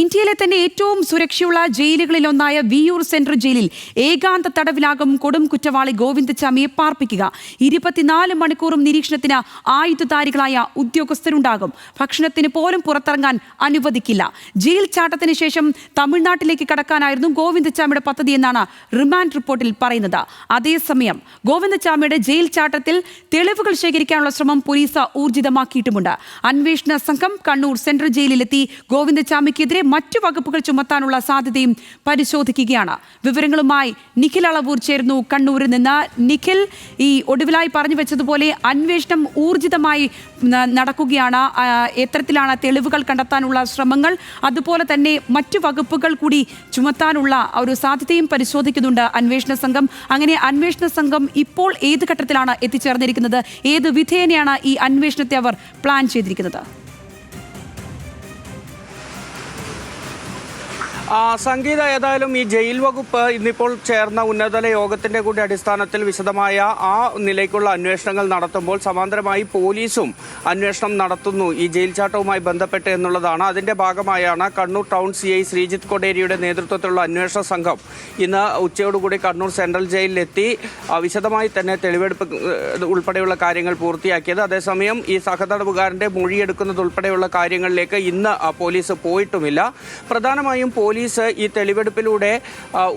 ഇന്ത്യയിലെ തന്നെ ഏറ്റവും സുരക്ഷയുള്ള ജയിലുകളിലൊന്നായ വിയൂർ സെൻട്രൽ ജയിലിൽ ഏകാന്ത തടവിലാകും കൊടും കുറ്റവാളി ഗോവിന്ദച്ചാമിയെ പാർപ്പിക്കുക. 24 മണിക്കൂറും നിരീക്ഷണത്തിന് ആയുധധാരികളായ ഉദ്യോഗസ്ഥരുണ്ടാകും. ഭക്ഷണത്തിന് പോലും പുറത്തിറങ്ങാൻ അനുവദിക്കില്ല. ജയിൽ ചാട്ടത്തിന് ശേഷം തമിഴ്നാട്ടിലേക്ക് കടക്കാനായിരുന്നു ഗോവിന്ദച്ചാമിയുടെ പദ്ധതി എന്നാണ് റിമാൻഡ് റിപ്പോർട്ടിൽ പറയുന്നത്. അതേസമയം ഗോവിന്ദച്ചാമിയുടെ ജയിൽ ചാട്ടത്തിൽ തെളിവുകൾ ശേഖരിക്കാനുള്ള ശ്രമം പോലീസ് ഊർജിതമാക്കിയിട്ടുമുണ്ട്. അന്വേഷണ സംഘം കണ്ണൂർ സെൻട്രൽ ജയിലിലെത്തി ഗോവിന്ദച്ചാമിക്കെതിരെ മറ്റു വകുപ്പുകൾ ചുമത്താനുള്ള സാധ്യതയും പരിശോധിക്കുകയാണ്. വിവരങ്ങളുമായി നിഖിൽ അളവൂർ ചേരുന്നു കണ്ണൂരിൽ നിന്ന്. നിഖിൽ, ഈ ഒടുവിലായി പറഞ്ഞു വെച്ചതുപോലെ അന്വേഷണം ഊർജിതമായി നടക്കുകയാണ്. എത്തരത്തിലാണ് തെളിവുകൾ കണ്ടെത്താനുള്ള ശ്രമങ്ങൾ, അതുപോലെ തന്നെ മറ്റു വകുപ്പുകൾ കൂടി ചുമത്താനുള്ള ഒരു സാധ്യതയും പരിശോധിക്കുന്നുണ്ട് അന്വേഷണ സംഘം. അങ്ങനെ അന്വേഷണ സംഘം ഇപ്പോൾ ഏത് ഘട്ടത്തിലാണ് എത്തിച്ചേർന്നിരിക്കുന്നത്? ഏത് വിധേയനെയാണ് ഈ അന്വേഷണത്തെ അവർ പ്ലാൻ ചെയ്തിരിക്കുന്നത്? സംഗീത, ഏതായാലും ഈ ജയിൽ വകുപ്പ് ഇന്നിപ്പോൾ ചേർന്ന ഉന്നതതല യോഗത്തിന്റെ കൂടി അടിസ്ഥാനത്തിൽ വിശദമായ ആ നിലയ്ക്കുള്ള അന്വേഷണങ്ങൾ നടത്തുമ്പോൾ സമാന്തരമായി പോലീസും അന്വേഷണം നടത്തുന്നു ഈ ജയിൽ ചാട്ടവുമായി ബന്ധപ്പെട്ട് എന്നുള്ളതാണ്. അതിന്റെ ഭാഗമായാണ് കണ്ണൂർ ടൗൺ CI ശ്രീജിത്ത് കൊടേരിയുടെ നേതൃത്വത്തിലുള്ള അന്വേഷണ സംഘം ഇന്ന് ഉച്ചയോടുകൂടി കണ്ണൂർ സെൻട്രൽ ജയിലിലെത്തി വിശദമായി തന്നെ തെളിവെടുപ്പ് ഉൾപ്പെടെയുള്ള കാര്യങ്ങൾ പൂർത്തിയാക്കിയത്. അതേസമയം ഈ സഹതടവുകാരന്റെ മൊഴിയെടുക്കുന്നത് ഉൾപ്പെടെയുള്ള കാര്യങ്ങളിലേക്ക് ഇന്ന് പോലീസ് പോയിട്ടുമില്ല. പ്രധാനമായും പോലീസ് ഈ തെളിവെടുപ്പിലൂടെ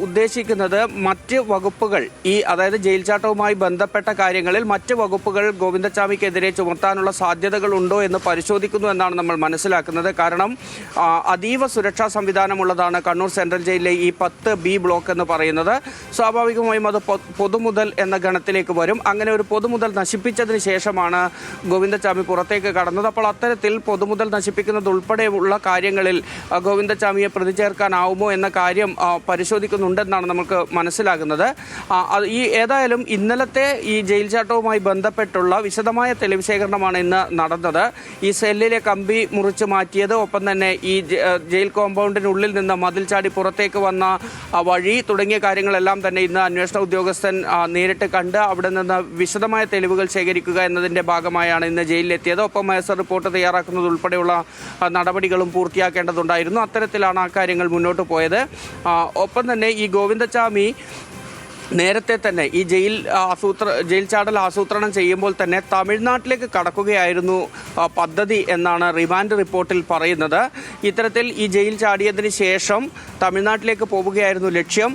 ഉദ്ദേശിക്കുന്നത് മറ്റ് വകുപ്പുകൾ അതായത് ജയിൽ ചാട്ടവുമായി ബന്ധപ്പെട്ട കാര്യങ്ങളിൽ മറ്റ് വകുപ്പുകൾ ഗോവിന്ദച്ചാമിക്കെതിരെ ചുമത്താനുള്ള സാധ്യതകളുണ്ടോ എന്ന് പരിശോധിക്കുന്നു എന്നാണ് നമ്മൾ മനസ്സിലാക്കുന്നത്. കാരണം അതീവ സുരക്ഷാ സംവിധാനമുള്ളതാണ് കണ്ണൂർ സെൻട്രൽ ജയിലിലെ ഈ 10B ബ്ലോക്ക് എന്ന് പറയുന്നത്. സ്വാഭാവികമായും അത് പൊതുമുതൽ എന്ന ഗണത്തിലേക്ക് വരും. അങ്ങനെ ഒരു പൊതുമുതൽ നശിപ്പിച്ചതിന് ശേഷമാണ് ഗോവിന്ദച്ചാമി പുറത്തേക്ക് കടന്നത്. അപ്പോൾ അത്തരത്തിൽ പൊതുമുതൽ നശിപ്പിക്കുന്നത് ഉൾപ്പെടെയുള്ള കാര്യങ്ങളിൽ ഗോവിന്ദച്ചാമിയെ പ്രതി ചേർക്കാനാവുമോ എന്ന കാര്യം പരിശോധിക്കുന്നുണ്ടെന്നാണ് നമുക്ക് മനസ്സിലാകുന്നത്. ഏതായാലും ഇന്നലത്തെ ഈ ജയിൽ ചാട്ടവുമായി ബന്ധപ്പെട്ടുള്ള വിശദമായ തെളിവ് ശേഖരണമാണ് ഇന്ന് നടന്നത്. ഈ സെല്ലിലെ കമ്പി മുറിച്ച് മാറ്റിയത്, ഒപ്പം തന്നെ ഈ ജയിൽ കോമ്പൗണ്ടിനുള്ളിൽ നിന്ന് മതിൽ ചാടി പുറത്തേക്ക് വന്ന വഴി തുടങ്ങിയ കാര്യങ്ങളെല്ലാം തന്നെ ഇന്ന് അന്വേഷണ ഉദ്യോഗസ്ഥൻ നേരിട്ട് കണ്ട് അവിടെ നിന്ന് വിശദമായ തെളിവുകൾ ശേഖരിക്കുക എന്നതിൻ്റെ ഭാഗമായാണ് ഇന്ന് ജയിലിലെത്തിയത്. ഒപ്പം മേസർ റിപ്പോർട്ട് തയ്യാറാക്കുന്നത് ഉൾപ്പെടെയുള്ള നടപടികളും പൂർത്തിയാക്കേണ്ടതുണ്ടായിരുന്നു. അത്തരത്തിലാണ് ആ കാര്യങ്ങൾ മുന്നോട്ട് പോയത്. ഒപ്പം തന്നെ ഈ ഗോവിന്ദച്ചാമി നേരത്തെ തന്നെ ഈ ജയിൽ ചാടൽ ആസൂത്രണം ചെയ്യുമ്പോൾ തന്നെ തമിഴ്നാട്ടിലേക്ക് കടക്കുകയായിരുന്നു പദ്ധതി എന്നാണ് റിമാൻഡ് റിപ്പോർട്ടിൽ പറയുന്നത്. ഇത്തരത്തിൽ ഈ ജയിൽ ചാടിയതിന് ശേഷം തമിഴ്നാട്ടിലേക്ക് പോവുകയായിരുന്നു ലക്ഷ്യം.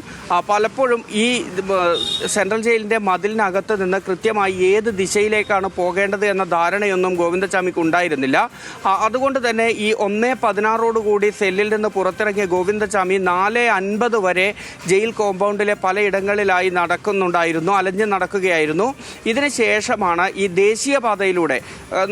പലപ്പോഴും ഈ സെൻട്രൽ ജയിലിൻ്റെ മതിലിനകത്ത് നിന്ന് കൃത്യമായി ഏത് ദിശയിലേക്കാണ് പോകേണ്ടത് എന്ന ധാരണയൊന്നും ഗോവിന്ദച്ചാമിക്ക് ഉണ്ടായിരുന്നില്ല. അതുകൊണ്ട് തന്നെ ഈ 1:16 സെല്ലിൽ നിന്ന് പുറത്തിറങ്ങിയ ഗോവിന്ദച്ചാമി 4:50 വരെ ജയിൽ കോമ്പൗണ്ടിലെ പലയിടങ്ങളിലായി അലഞ്ഞു നടക്കുകയായിരുന്നു. ഇതിന് ശേഷമാണ് ഈ ദേശീയപാതയിലൂടെ,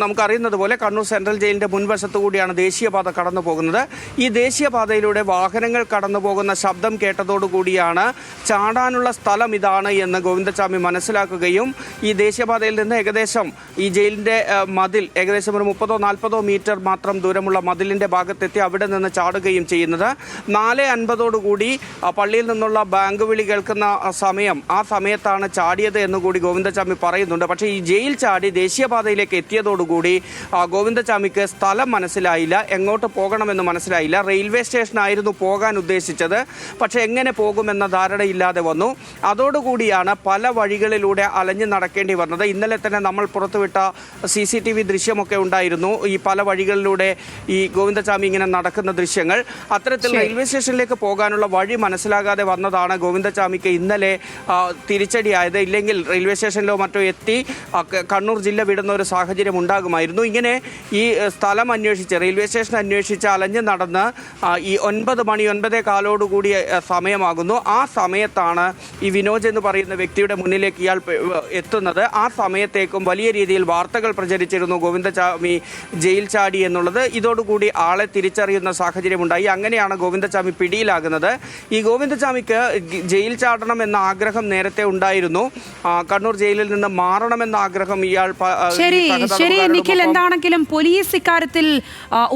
നമുക്കറിയുന്നത് പോലെ കണ്ണൂർ സെൻട്രൽ ജയിലിൻ്റെ മുൻവശത്തു കൂടിയാണ് ദേശീയപാത കടന്നു പോകുന്നത്. ഈ ദേശീയപാതയിലൂടെ വാഹനങ്ങൾ കടന്നു പോകുന്ന ശബ്ദം കേട്ടതോടുകൂടിയാണ് ചാടാനുള്ള സ്ഥലം ഇതാണ് എന്ന് ഗോവിന്ദച്ചാമി മനസ്സിലാക്കുകയും ഈ ദേശീയപാതയിൽ നിന്ന് ഏകദേശം ഈ ജയിലിൻ്റെ മതിൽ ഏകദേശം ഒരു 30-40 മീറ്റർ മാത്രം ദൂരമുള്ള മതിലിൻ്റെ ഭാഗത്തെത്തി അവിടെ നിന്ന് ചാടുകയും ചെയ്യുന്നത്. 4:50 പള്ളിയിൽ നിന്നുള്ള ബാങ്ക് വിളി കേൾക്കുന്ന ആ സമയത്താണ് ചാടിയത് എന്നുകൂടി ഗോവിന്ദച്ചാമി പറയുന്നുണ്ട്. പക്ഷേ ഈ ജയിൽ ചാടി ദേശീയപാതയിലേക്ക് എത്തിയതോടുകൂടി ഗോവിന്ദച്ചാമിക്ക് സ്ഥലം മനസ്സിലായില്ല, എങ്ങോട്ട് പോകണമെന്ന് മനസ്സിലായില്ല. റെയിൽവേ സ്റ്റേഷനായിരുന്നു പോകാൻ ഉദ്ദേശിച്ചത്, പക്ഷേ എങ്ങനെ പോകുമെന്ന ധാരണയില്ലാതെ വന്നു. അതോടുകൂടിയാണ് പല വഴികളിലൂടെ അലഞ്ഞു നടക്കേണ്ടി വന്നത്. ഇന്നലെ തന്നെ നമ്മൾ പുറത്തുവിട്ട CCTV ദൃശ്യമൊക്കെ ഉണ്ടായിരുന്നു. ഈ പല വഴികളിലൂടെ ഈ ഗോവിന്ദച്ചാമി ഇങ്ങനെ നടക്കുന്ന ദൃശ്യങ്ങൾ. അത്തരത്തിൽ റെയിൽവേ സ്റ്റേഷനിലേക്ക് പോകാനുള്ള വഴി മനസ്സിലാകാതെ വന്നതാണ് ഗോവിന്ദച്ചാമിക്ക് ഇന്നലെ തിരിച്ചടിയായത്. ഇല്ലെങ്കിൽ റെയിൽവേ സ്റ്റേഷനിലോ മറ്റോ എത്തി കണ്ണൂർ ജില്ല വിടുന്ന ഒരു സാഹചര്യം ഉണ്ടാകുമായിരുന്നു. ഇങ്ങനെ ഈ സ്ഥലം അന്വേഷിച്ച് റെയിൽവേ സ്റ്റേഷൻ അന്വേഷിച്ച് അലഞ്ഞ് നടന്ന് ഈ 9 മണി 9:15 സമയമാകുന്നു. ആ സമയത്താണ് ഈ വിനോജ് എന്ന് പറയുന്ന വ്യക്തിയുടെ മുന്നിലേക്ക് ഇയാൾ എത്തുന്നത്. ആ സമയത്തേക്കും വലിയ രീതിയിൽ വാർത്തകൾ പ്രചരിച്ചിരുന്നു ഗോവിന്ദച്ചാമി ജയിൽ ചാടി എന്നുള്ളത്. ഇതോടുകൂടി ആളെ തിരിച്ചറിയുന്ന സാഹചര്യമുണ്ടായി. അങ്ങനെയാണ് ഗോവിന്ദച്ചാമി പിടിയിലാകുന്നത്. ഈ ഗോവിന്ദച്ചാമിക്ക് ജയിൽ ചാടണം എന്ന ആഗ്രഹം നേരത്തെ ഉണ്ടായിരുന്നു. കണ്ണൂർ ജയിലിൽ നിന്ന് മാറണമെന്ന ആഗ്രഹം ഇയാൾ ശരി നിഖിൽ, എന്താണെങ്കിലും പോലീസ് ഇക്കാര്യത്തിൽ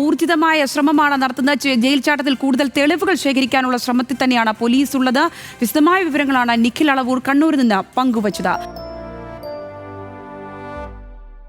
ഊർജിതമായ ശ്രമമാണ് നടത്തുന്നത്. ജയിൽ ചാട്ടത്തിൽ കൂടുതൽ തെളിവുകൾ ശേഖരിക്കാനുള്ള ശ്രമത്തിൽ തന്നെയാണ് പോലീസ് ഉള്ളത്. വിശദമായ വിവരങ്ങളാണ് നിഖിൽ അളവൂർ കണ്ണൂരിൽ നിന്ന് പങ്കുവച്ചത്.